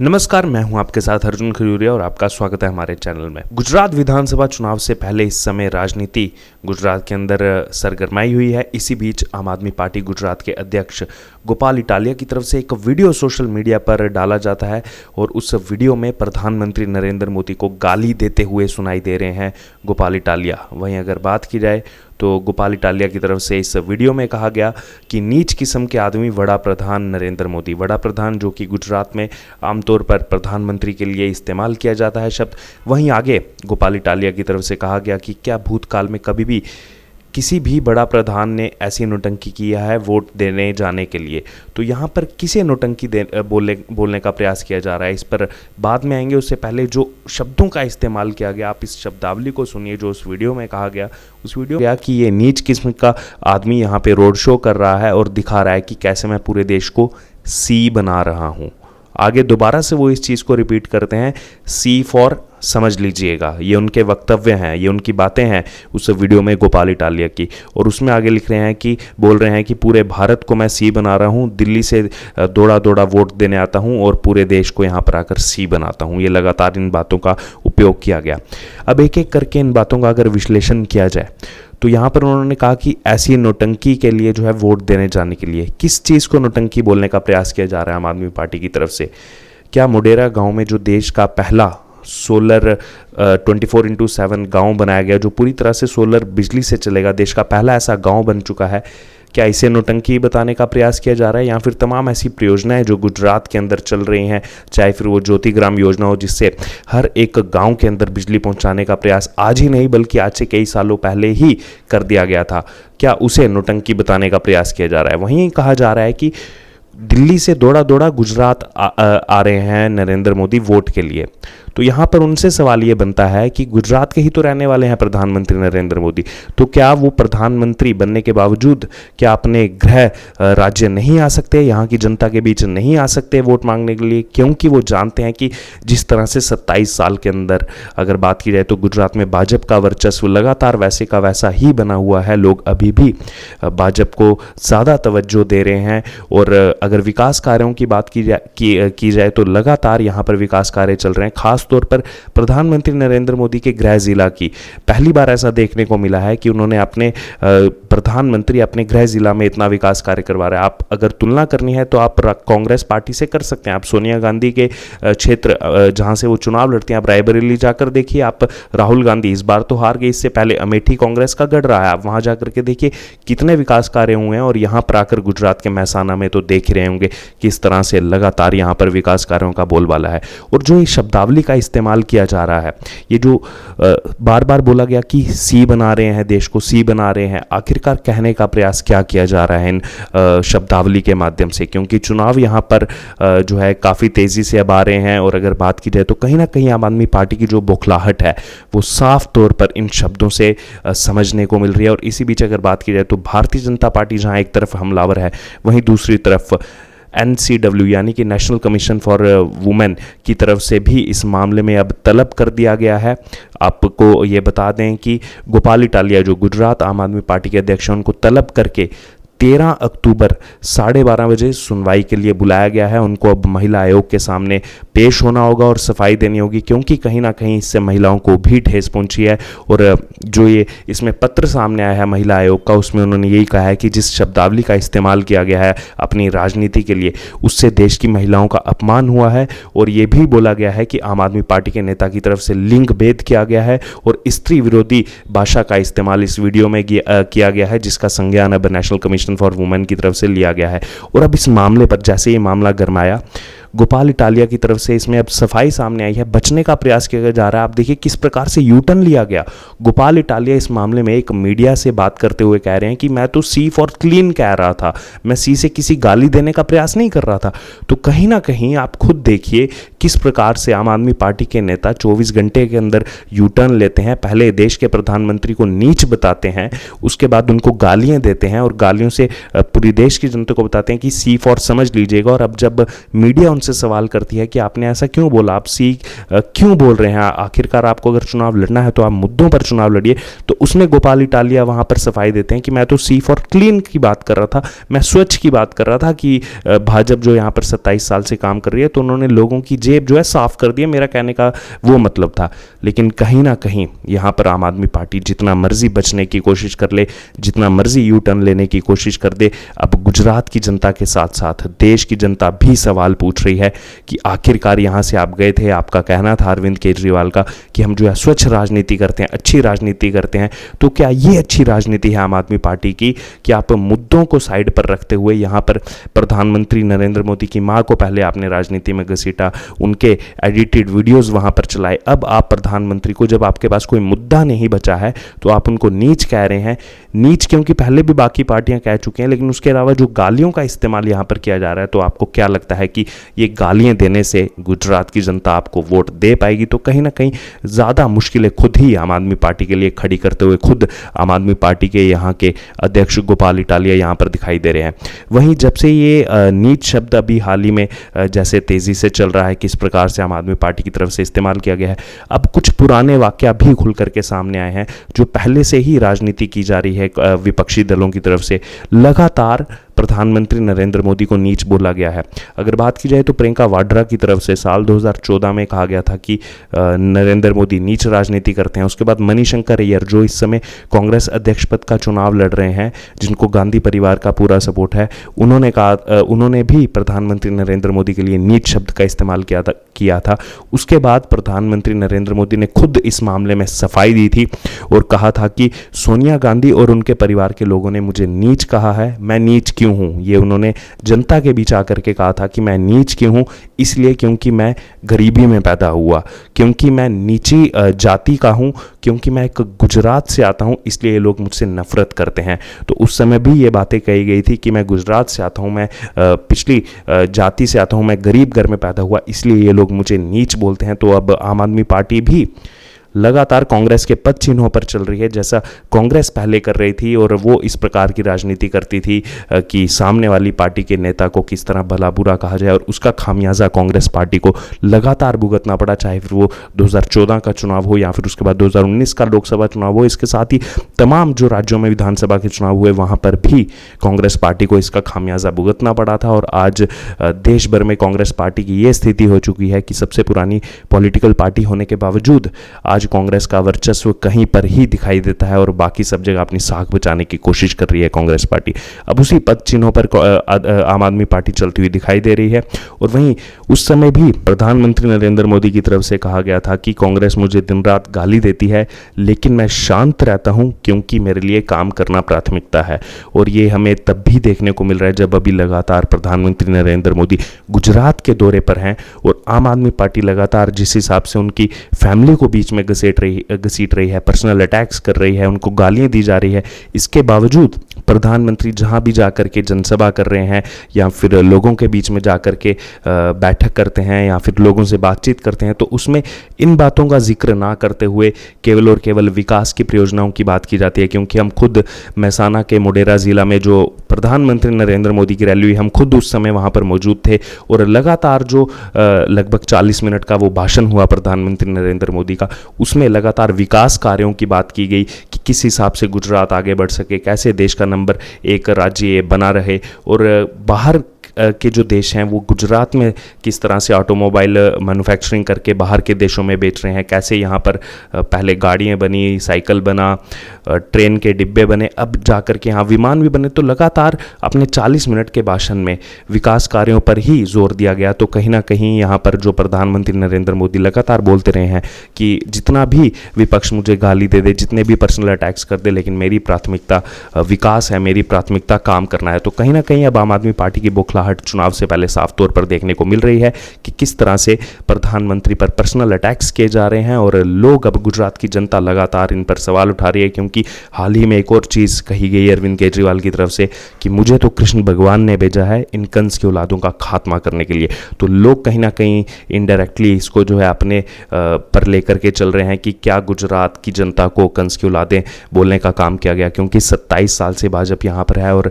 नमस्कार, मैं हूं आपके साथ अर्जुन खजूरिया और आपका स्वागत है हमारे चैनल में। गुजरात विधानसभा चुनाव से पहले इस समय राजनीति गुजरात के अंदर सरगर्माई हुई है। इसी बीच आम आदमी पार्टी गुजरात के अध्यक्ष गोपाल इटालिया की तरफ से एक वीडियो सोशल मीडिया पर डाला जाता है और उस वीडियो में प्रधानमंत्री नरेंद्र मोदी को गाली देते हुए सुनाई दे रहे हैं गोपाल इटालिया। वहीं अगर बात की जाए तो गोपाल इटालिया की तरफ से इस वीडियो में कहा गया कि नीच किस्म के आदमी वड़ा प्रधान नरेंद्र मोदी, वड़ा प्रधान जो कि गुजरात में आमतौर पर प्रधानमंत्री के लिए इस्तेमाल किया जाता है शब्द। वहीं आगे गोपाल इटालिया की तरफ से कहा गया कि क्या भूतकाल में कभी भी किसी भी बड़ा प्रधान ने ऐसी नौटंकी किया है वोट देने जाने के लिए। तो यहाँ पर किसे नौटंकी बोलने का प्रयास किया जा रहा है, इस पर बाद में आएंगे। उससे पहले जो शब्दों का इस्तेमाल किया गया, आप इस शब्दावली को सुनिए जो उस वीडियो में कहा गया। उस वीडियो में कि ये नीच किस्म का आदमी यहाँ पे रोड शो कर रहा है और दिखा रहा है कि कैसे मैं पूरे देश को सी बना रहा हूँ। आगे दोबारा से वो इस चीज़ को रिपीट करते हैं, सी फॉर समझ लीजिएगा। ये उनके वक्तव्य हैं, ये उनकी बातें हैं उस वीडियो में गोपाल इटालिया की। और उसमें आगे लिख रहे हैं कि बोल रहे हैं कि पूरे भारत को मैं सी बना रहा हूँ, दिल्ली से दौड़ा दौड़ा वोट देने आता हूँ और पूरे देश को यहाँ पर आकर सी बनाता हूँ। ये लगातार इन बातों का उपयोग किया गया। अब एक एक करके इन बातों का अगर विश्लेषण किया जाए तो यहाँ पर उन्होंने कहा कि ऐसी नौटंकी के लिए जो है वोट देने जाने के लिए किस चीज़ को नौटंकी बोलने का प्रयास किया जा रहा है आम आदमी पार्टी की तरफ से। क्या मोडेरा गांव में जो देश का पहला सोलर 24/7 गांव बनाया गया, जो पूरी तरह से सोलर बिजली से चलेगा, देश का पहला ऐसा गांव बन चुका है, क्या इसे नौटंकी बताने का प्रयास किया जा रहा है? या फिर तमाम ऐसी परियोजनाएं जो गुजरात के अंदर चल रही हैं, चाहे फिर वो ज्योति ग्राम योजना हो जिससे हर एक गांव के अंदर बिजली पहुंचाने का प्रयास आज ही नहीं बल्कि आज से कई सालों पहले ही कर दिया गया था, क्या उसे नौटंकी बताने का प्रयास किया जा रहा है? वहीं कहा जा रहा है कि दिल्ली से दौड़ा दौड़ा गुजरात आ रहे हैं नरेंद्र मोदी वोट के लिए। तो यहाँ पर उनसे सवाल ये बनता है कि गुजरात के ही तो रहने वाले हैं प्रधानमंत्री नरेंद्र मोदी, तो क्या वो प्रधानमंत्री बनने के बावजूद क्या अपने गृह राज्य नहीं आ सकते, यहाँ की जनता के बीच नहीं आ सकते वोट मांगने के लिए? क्योंकि वो जानते हैं कि जिस तरह से 27 साल के अंदर अगर बात की जाए तो गुजरात में भाजपा का वर्चस्व लगातार वैसे का वैसा ही बना हुआ है। लोग अभी भी भाजपा को ज़्यादा तवज्जो दे रहे हैं। और अगर विकास कार्यों की बात की जाए तो लगातार यहाँ पर विकास कार्य चल रहे हैं। खास तौर पर प्रधानमंत्री नरेंद्र मोदी के गृह जिला की पहली बार ऐसा देखने को मिला है कि उन्होंने अपने प्रधानमंत्री अपने गृह जिला में इतना विकास कार्य करवा रहे हैं। आप अगर तुलना करनी है तो आप कांग्रेस पार्टी से कर सकते हैं। आप सोनिया गांधी के क्षेत्र जहां से वो चुनाव लड़ती हैं, आप रायबरेली जाकर देखिए। आप राहुल गांधी इस बार तो हार गए, इससे पहले अमेठी कांग्रेस का गढ़ रहा है, आप वहां जाकर के देखिए कितने विकास कार्य हुए हैं। और यहाँ पर आकर गुजरात के महसाना में तो देख ही रहे होंगे किस तरह से लगातार यहाँ पर विकास कार्यों का बोलबाला है। और जो ये शब्दावली का इस्तेमाल किया जा रहा है, ये जो बार बार बोला गया कि सी बना रहे हैं, देश को सी बना रहे हैं, आखिरकार कहने का प्रयास क्या किया जा रहा है इन शब्दावली के माध्यम से? क्योंकि चुनाव यहाँ पर जो है काफ़ी तेज़ी से अब आ रहे हैं। और अगर बात की जाए तो कहीं ना कहीं आम आदमी पार्टी की जो बौखलाहट है वो साफ तौर पर इन शब्दों से समझने को मिल रही है। और इसी बीच अगर बात की जाए तो भारतीय जनता पार्टी जहाँ एक तरफ हमलावर है, वहीं दूसरी तरफ NCW यानी कि नेशनल कमीशन फॉर वुमेन की तरफ से भी इस मामले में अब तलब कर दिया गया है। आपको ये बता दें कि गोपाल इटालिया जो गुजरात आम आदमी पार्टी के अध्यक्ष हैं, उनको तलब करके 13 अक्टूबर 12:30 बजे सुनवाई के लिए बुलाया गया है। उनको अब महिला आयोग के सामने पेश होना होगा और सफाई देनी होगी, क्योंकि कहीं ना कहीं इससे महिलाओं को भी ठेस पहुंची है। और जो ये इसमें पत्र सामने आया है महिला आयोग का, उसमें उन्होंने यही कहा है कि जिस शब्दावली का इस्तेमाल किया गया है अपनी राजनीति के लिए, उससे देश की महिलाओं का अपमान हुआ है। और ये भी बोला गया है कि आम आदमी पार्टी के नेता की तरफ से लिंग भेद किया गया है और स्त्री विरोधी भाषा का इस्तेमाल इस वीडियो में किया गया है, जिसका संज्ञान अब नेशनल कमीशन फॉर वुमेन की तरफ से लिया गया है। और अब इस मामले पर जैसे ये मामला गरमाया, गोपाल इटालिया की तरफ से इसमें अब सफाई सामने आई है, बचने का प्रयास किया जा रहा है। आप देखिए किस प्रकार से यूटर्न लिया गया। गोपाल इटालिया इस मामले में एक मीडिया से बात करते हुए कह रहे हैं कि मैं तो सी फॉर क्लीन कह रहा था, मैं सी से किसी गाली देने का प्रयास नहीं कर रहा था। तो कहीं ना कहीं आप खुद देखिए किस प्रकार से आम आदमी पार्टी के नेता 24 घंटे के अंदर यूटर्न लेते हैं। पहले देश के प्रधानमंत्री को नीच बताते हैं, उसके बाद उनको गालियां देते हैं और गालियों से पूरी देश की जनता को बताते हैं कि सी फॉर समझ लीजिएगा। और अब जब मीडिया उनसे सवाल करती है कि आपने ऐसा क्यों बोला, आप सी क्यों बोल रहे हैं, आखिरकार आपको अगर चुनाव लड़ना है तो आप मुद्दों पर चुनाव लड़िए। तो उसमें गोपाल इटालिया वहाँ पर सफाई देते हैं कि मैं तो सी फॉर क्लीन की बात कर रहा था, मैं स्वच्छ की बात कर रहा था कि भाजपा जो यहाँ पर 27 साल से काम कर रही है तो उन्होंने लोगों की जेब जो है साफ कर दी है, मेरा कहने का वो मतलब था। लेकिन कहीं ना कहीं यहाँ पर आम आदमी पार्टी जितना मर्जी बचने की कोशिश कर ले, जितना मर्जी यू टर्न लेने की कोशिश कर दे, अब गुजरात की जनता के साथ साथ देश की जनता भी सवाल पूछ रही है कि आखिरकार यहाँ से आप गए थे, आपका कहना था अरविंद केजरीवाल का कि हम जो है स्वच्छ राजनीति करते हैं, अच्छी राजनीति करते हैं, तो क्या ये अच्छी राजनीति है आम आदमी पार्टी की कि आप मुद्दों को साइड पर रखते हुए यहाँ पर प्रधानमंत्री नरेंद्र मोदी की मां को पहले आपने राजनीति में घसीटा, उनके एडिटेड वीडियोस वहां पर चलाए, अब आप प्रधानमंत्री को, जब आपके पास कोई मुद्दा नहीं बचा है तो आप उनको नीच कह रहे हैं। नीच क्योंकि पहले भी बाकी पार्टियां कह चुके हैं, लेकिन उसके अलावा जो गालियों का इस्तेमाल यहां पर किया जा रहा है, तो आपको क्या लगता है कि ये गालियां देने से गुजरात की जनता आपको वोट दे पाएगी? तो कहीं ना कहीं ज़्यादा मुश्किलें खुद ही आम आदमी पार्टी के लिए खड़ी करते हुए खुद आम आदमी पार्टी के यहाँ के अध्यक्ष गोपाल इटालिया यहाँ पर दिखाई दे रहे हैं। वहीं जब से ये नीच शब्द अभी हाल ही में जैसे तेजी से चल रहा है, किस प्रकार से आम आदमी पार्टी की तरफ से इस्तेमाल किया गया है, अब कुछ पुराने वाकया भी खुल करके सामने आए हैं जो पहले से ही राजनीति की जा रही है विपक्षी दलों की तरफ से। लगातार प्रधानमंत्री नरेंद्र मोदी को नीच बोला गया है। अगर बात की जाए तो प्रियंका वाड्रा की तरफ से साल 2014 में कहा गया था कि नरेंद्र मोदी नीच राजनीति करते हैं। उसके बाद मणिशंकर अय्यर जो इस समय कांग्रेस अध्यक्ष पद का चुनाव लड़ रहे हैं, जिनको गांधी परिवार का पूरा सपोर्ट है, उन्होंने भी प्रधानमंत्री नरेंद्र मोदी के लिए नीच शब्द का इस्तेमाल किया था। उसके बाद प्रधानमंत्री नरेंद्र मोदी ने खुद इस मामले में सफाई दी थी और कहा था कि सोनिया गांधी और उनके परिवार के लोगों ने मुझे नीच कहा है, मैं नीच क्यों हूं? ये उन्होंने जनता के बीच आकर के कहा था कि मैं नीच क्यों हूं, इसलिए क्योंकि मैं गरीबी में पैदा हुआ, क्योंकि मैं नीची जाति का हूं, क्योंकि मैं एक गुजरात से आता हूं, इसलिए ये लोग मुझसे नफरत करते हैं। तो उस समय भी ये बातें कही गई थी कि मैं गुजरात से आता हूं, मैं पिछली जाति से आता हूं, मैं गरीब घर में पैदा हुआ, इसलिए ये लोग मुझे नीच बोलते हैं। तो अब आम आदमी पार्टी भी लगातार कांग्रेस के पद चिन्हों पर चल रही है, जैसा कांग्रेस पहले कर रही थी, और वो इस प्रकार की राजनीति करती थी कि सामने वाली पार्टी के नेता को किस तरह भला बुरा कहा जाए, और उसका खामियाजा कांग्रेस पार्टी को लगातार भुगतना पड़ा, चाहे फिर वो 2014 का चुनाव हो या फिर उसके बाद 2019 का लोकसभा चुनाव हो। इसके साथ ही तमाम जो राज्यों में विधानसभा के चुनाव हुए वहाँ पर भी कांग्रेस पार्टी को इसका खामियाजा भुगतना पड़ा था। और आज देश भर में कांग्रेस पार्टी की ये स्थिति हो चुकी है कि सबसे पुरानी पॉलिटिकल पार्टी होने के बावजूद आज कांग्रेस का वर्चस्व कहीं पर ही दिखाई देता है और बाकी सब जगह अपनी साख बचाने की कोशिश कर रही है कांग्रेस पार्टी। अब उसी पद चिन्हों पर आम आदमी पार्टी चलती हुई दिखाई दे रही है। और वहीं उस समय भी प्रधानमंत्री नरेंद्र मोदी की तरफ से कहा गया था कि कांग्रेस मुझे दिन रात गाली देती है, लेकिन मैं शांत रहता हूं क्योंकि मेरे लिए काम करना प्राथमिकता है। और ये हमें तब भी देखने को मिल रहा है जब अभी लगातार प्रधानमंत्री नरेंद्र मोदी गुजरात के दौरे पर हैं और आम आदमी पार्टी लगातार जिस हिसाब से उनकी फैमिली को बीच में घसीट रही है, पर्सनल अटैक्स कर रही है, उनको गालियां दी जा रही है, इसके बावजूद प्रधानमंत्री जहां भी जाकर के जनसभा कर रहे हैं या फिर लोगों के बीच में जाकर के बैठक करते हैं या फिर लोगों से बातचीत करते हैं, तो उसमें इन बातों का जिक्र ना करते हुए केवल और केवल विकास की परियोजनाओं की बात की जाती है। क्योंकि हम खुद मेहसाना के मोडेरा जिला में जो प्रधानमंत्री नरेंद्र मोदी की रैली हुई, हम खुद उस समय वहां पर मौजूद थे और लगातार जो लगभग 40 मिनट का वो भाषण हुआ प्रधानमंत्री नरेंद्र मोदी का, उसमें लगातार विकास कार्यों की बात की गई कि किस हिसाब से गुजरात आगे बढ़ सके, कैसे देश का नंबर 1 राज्य बना रहे, और बाहर के जो देश हैं वो गुजरात में किस तरह से ऑटोमोबाइल मैन्युफैक्चरिंग करके बाहर के देशों में बेच रहे हैं, कैसे यहाँ पर पहले गाड़ियाँ बनी, साइकिल बना, ट्रेन के डिब्बे बने, अब जाकर के यहाँ विमान भी बने। तो लगातार अपने 40 मिनट के भाषण में विकास कार्यों पर ही जोर दिया गया। तो कहीं ना कहीं यहाँ पर जो प्रधानमंत्री नरेंद्र मोदी लगातार बोलते रहे हैं कि जितना भी विपक्ष मुझे गाली दे दे, जितने भी पर्सनल अटैक्स कर दे, लेकिन मेरी प्राथमिकता विकास है, मेरी प्राथमिकता काम करना है। तो कहीं ना कहीं अब आम आदमी पार्टी की बौखलाहट चुनाव से पहले साफ तौर पर देखने को मिल रही है कि किस तरह से प्रधानमंत्री पर पर्सनल अटैक्स किए जा रहे हैं और लोग, अब गुजरात की जनता लगातार इन पर सवाल उठा रही है। क्योंकि हाल ही में एक और चीज़ कही गई है अरविंद केजरीवाल की तरफ से कि मुझे तो कृष्ण भगवान ने भेजा है इन कंस की औलादों का खात्मा करने के लिए। तो लोग कहीं ना कहीं इनडायरेक्टली इसको जो है अपने पर लेकर के चल रहे हैं कि क्या गुजरात की जनता को कंस की औलादें बोलने का काम किया गया। क्योंकि 27 साल से भाजपा यहाँ पर है और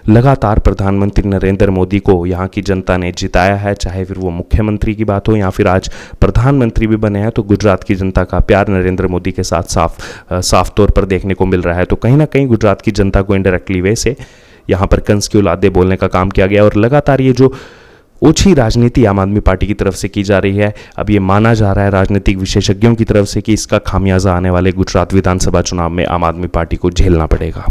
लगातार प्रधानमंत्री नरेंद्र मोदी मोदी को यहाँ की जनता ने जिताया है, चाहे फिर वो मुख्यमंत्री की बात हो या फिर आज प्रधानमंत्री भी बने हैं, तो गुजरात की जनता का प्यार नरेंद्र मोदी के साथ साफ तौर पर देखने को मिल रहा है। तो कहीं ना कहीं गुजरात की जनता को इनडायरेक्टली वे से यहाँ पर कंस की औलादे बोलने का काम किया गया। और लगातार ये जो ओछी राजनीति आम आदमी पार्टी की तरफ से की जा रही है, अब ये माना जा रहा है राजनीतिक विशेषज्ञों की तरफ से कि इसका खामियाजा आने वाले गुजरात विधानसभा चुनाव में आम आदमी पार्टी को झेलना पड़ेगा।